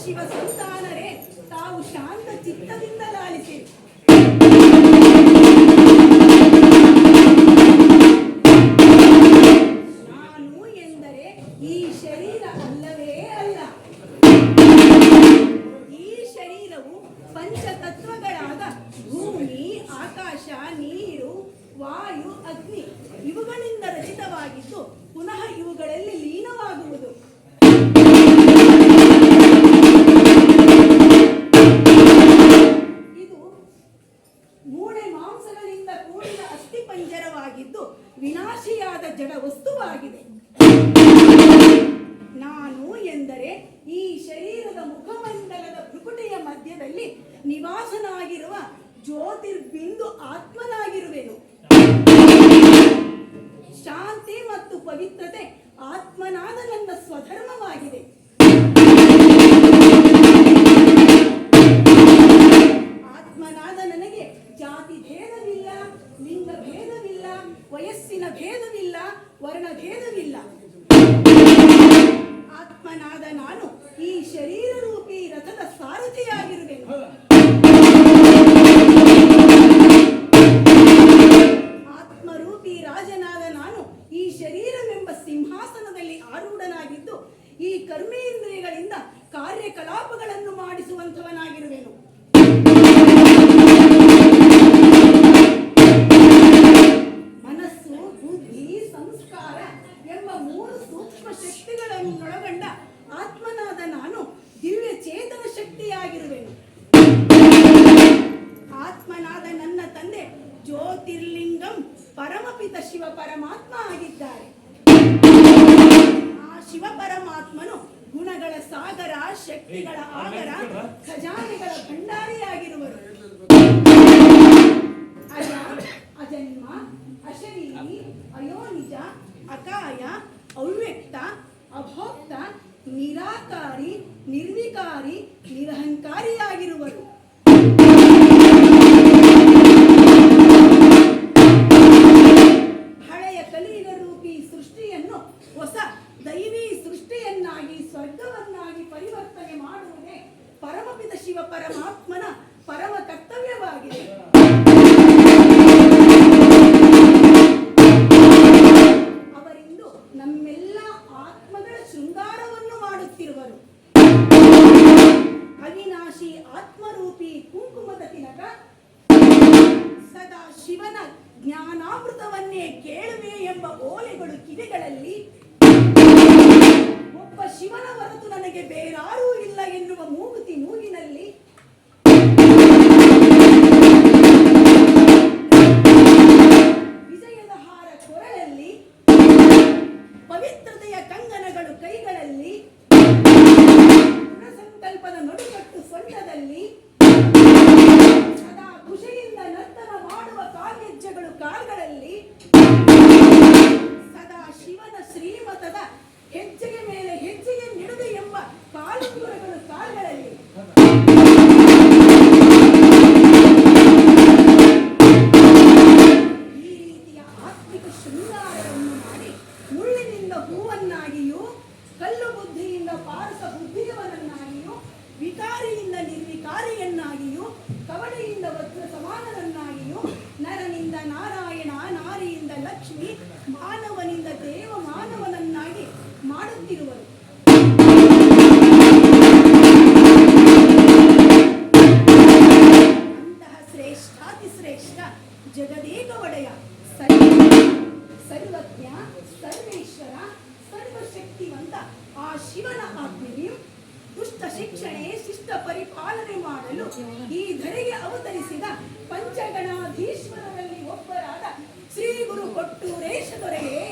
ಶಿವ ಸಂತಾನರೇ, ತಾವು ಶಾಂತ ಚಿತ್ತದಿಂದ ಲಾಲಿಸಿರಿ. ನಾನು ಎಂದರೆ ಈ ಶರೀರ ಅಲ್ಲವೇ ಅಲ್ಲ. ಈ ಶರೀರವು ಪಂಚತತ್ವಗಳಾದ ಭೂಮಿ, ಆಕಾಶ, ನೀರು, ವಾಯು, ಅಗ್ನಿ ಇವುಗಳಿಂದ ರಚಿತವಾಗಿದ್ದು ಪುನಃ ಇವುಗಳಲ್ಲಿ ಲೀನವಾಗುವುದು. ಇದು ಮೂಳೆ ಮಾಂಸಗಳಿಂದ ಕೂಡಿದ ಅಸ್ಥಿಪಂಜರವಾಗಿದ್ದು ವಿನಾಶಿಯಾದ ಜಡ ವಸ್ತುವಾಗಿದೆ. ನಾನು ಎಂದರೆ ಈ ಶರೀರದ ಮುಖಮಂಡಲದ ಭ್ರುಕುಟಿಯ ಮಧ್ಯದಲ್ಲಿ ನಿವಾಸನಾಗಿರುವ ಜ್ಯೋತಿರ್ಬಿಂದು ಆತ್ಮನಾಗಿರುವೆನು. ಶಾಂತಿ ಮತ್ತು ಪವಿತ್ರತೆ ಆತ್ಮನಾದ ನನ್ನ ಸ್ವಧರ್ಮವಾಗಿದೆ. ಆತ್ಮನಾದ ನನಗೆ ಜಾತಿ ಭೇದವಿಲ್ಲ, ಲಿಂಗ ಭೇದವಿಲ್ಲ, ವಯಸ್ಸಿನ ಭೇದವಿಲ್ಲ, ವರ್ಣ ಭೇದವಿಲ್ಲ. ಆತ್ಮನಾದ ನಾನು ಈ ಶರೀರ ರೂಪಿ ರಥದ ಸಾರಥಿಯಾಗಿರುವೆನು. ಆತ್ಮರೂಪಿ ರಾಜನಾದ ನಾನು ಈ ಶರೀರವೆಂಬ ಸಿಂಹಾಸನದಲ್ಲಿ ಆರೂಢನಾಗಿದ್ದು ಈ ಕರ್ಮೇಂದ್ರಿಯಗಳಿಂದ ಕಾರ್ಯಕಲಾಪಗಳನ್ನು ಮಾಡಿಸುವಂಥವನಾಗಿರುವೆನು. ಮನಸ್ಸು, ಬುದ್ಧಿ, ಸಂಸ್ಕಾರ ಎಂಬ 3 ಸೂಕ್ಷ್ಮ ಶಕ್ತಿಗಳನ್ನೊಳಗೊಂಡ ಆತ್ಮನಾದ ನಾನು ದಿವ್ಯ ಚೇತನ ಶಕ್ತಿಯಾಗಿರುವೆನು. ಆತ್ಮನಾದ ನನ್ನ ತಂದೆ ಜ್ಯೋತಿರ್ಲಿಂಗಂ ಪರಮಪಿತ ಶಿವ ಪರಮಾತ್ಮ ಆಗಿದ್ದಾರೆ. ಆ ಶಿವ ಪರಮಾತ್ಮನು ಗುಣಗಳ ಸಾಗರ, ಶಕ್ತಿಗಳ ಆಗರ, ಖಜಾನೆಗಳ ಭಂಡಾರಿಯಾಗಿರುವರು. ಅಜ, ಅಜನ್ಮ, ಅಶರೀರಿ, ಅಯೋನಿಜ, ಅಕಾಯ, ಅವ್ಯಕ್ತ, ಅಭೋಕ್ತ, ನಿರಾಕಾರಿ, ನಿರ್ವಿಕಾರಿ, ನಿರಹಂಕಾರಿಯಾಗಿರುವರು. ಹಳೆಯ ಕಲಿಯುಗ ರೂಪಿ ಸೃಷ್ಟಿಯನ್ನು ಹೊಸ ದೈವಿ ಸೃಷ್ಟಿಯನ್ನಾಗಿ ಸ್ವರ್ಗವನ್ನಾಗಿ ಪರಿವರ್ತನೆ ಮಾಡುವುದೇ ಪರಮಪಿತ ಶಿವ ಪರಮಾತ್ಮನ ಪರಮ ಕರ್ತವ್ಯವಾಗಿದೆ. ಅವರಿಂದು ನಮ್ಮೆಲ್ಲ ಆತ್ಮಗಳ ಶೃಂಗಾರವನ್ನು ಮಾಡುತ್ತಿರುವರು. ಅವಿನಾಶಿ ಆತ್ಮರೂಪಿ ಕುಂಕುಮದ ತಿಲಕ ಸದಾ ಶಿವನ ಜ್ಞಾನಾಮೃತವನ್ನೇ ಕೇಳುವೆ ಎಂಬ ಓಲೆಗಳು ಕಿವಿಗಳಲ್ಲಿ, ಒಬ್ಬ ಶಿವನ ಹೊರತು ನನಗೆ ಬೇರಾರೂ ಇಲ್ಲ ಎನ್ನುವ ಮೂಗುತಿ ಮೂಗಿನಲ್ಲಿ, ವಿಜಯದ ಹಾರ ಕೊರಳಲ್ಲಿ, ಪವಿತ್ರತೆಯ ಕಂಗನಗಳು ಕೈಗಳಲ್ಲಿ, ಗುಣಸಂಕಲ್ಪದ ನಡುಕಟ್ಟು ಸೊಂಟದಲ್ಲಿ, ಸದಾ ಖುಷಿಯಿಂದ ನರ್ತನ ಮಾಡುವ ಕಾಲ್ಗೆಜ್ಜೆಗಳು ಕಾಲ್ಗಳಲ್ಲಿ, ಸದಾ ಶಿವನ ಶ್ರೀಮತದ ಹೆಜ್ಜೆಯ ಮೇಲೆ ಹೆಜ್ಜೆಯ ನಿಡುವೆ ಎಂಬ ಕಾಲುಂಗುರಗಳು ಕಾಲ್ಗಳಲ್ಲಿ, ಈ ರೀತಿಯ ಆತ್ಮಿಕ ಶೃಂಗಾರವನ್ನು ಮಾಡಿ ಮುಳ್ಳಿನಿಂದ ಹೂವನ್ನಾಗಿಯೂ, ಕಲ್ಲು ಬುದ್ಧಿಯಿಂದ ಪಾರಸ ಬುದ್ಧಿಯವನನ್ನಾಗಿಯೂ, ವಿಕಾರಿಯಿಂದ ನಿರ್ವಿಕಾರಿಯನ್ನಾಗಿಯೂ, ಕವಡೆಯಿಂದ ವಜ್ರ ಸಮಾನನನ್ನಾಗಿಯೂ, ನರನಿಂದ ನಾರಾಯಣ, ನಾರಿಯಿಂದ ಲಕ್ಷ್ಮಿ, ಮಾನವನಿಂದ ದೇವ ಮಾನವನನ್ನಾಗಿ ಮಾಡುತ್ತಿರುವರು. ಅಂತಹ ಶ್ರೇಷ್ಠಾತಿಶ್ರೇಷ್ಠ ಜಗದೇಕ ಒಡೆಯ, ಸರ್ವಜ್ಞ, ಸರ್ವೇಶ್ವರ, ಸರ್ವಶಕ್ತಿವಂತ ಆ ಶಿವನ ಆಜ್ಞೆಯು ದುಷ್ಟ ಶಿಕ್ಷಣೆ, ಶಿಷ್ಟ ಪರಿಪಾಲನೆ ಮಾಡಲು ಈ ಧರೆಗೆ ಅವತರಿಸಿದ ಪಂಚಗಣಾಧೀಶ್ವರರಲ್ಲಿ ಒಬ್ಬರಾದ ಶ್ರೀ ಗುರು ಕೊಟ್ಟೂರೇಶ ದೊರೆಯೇ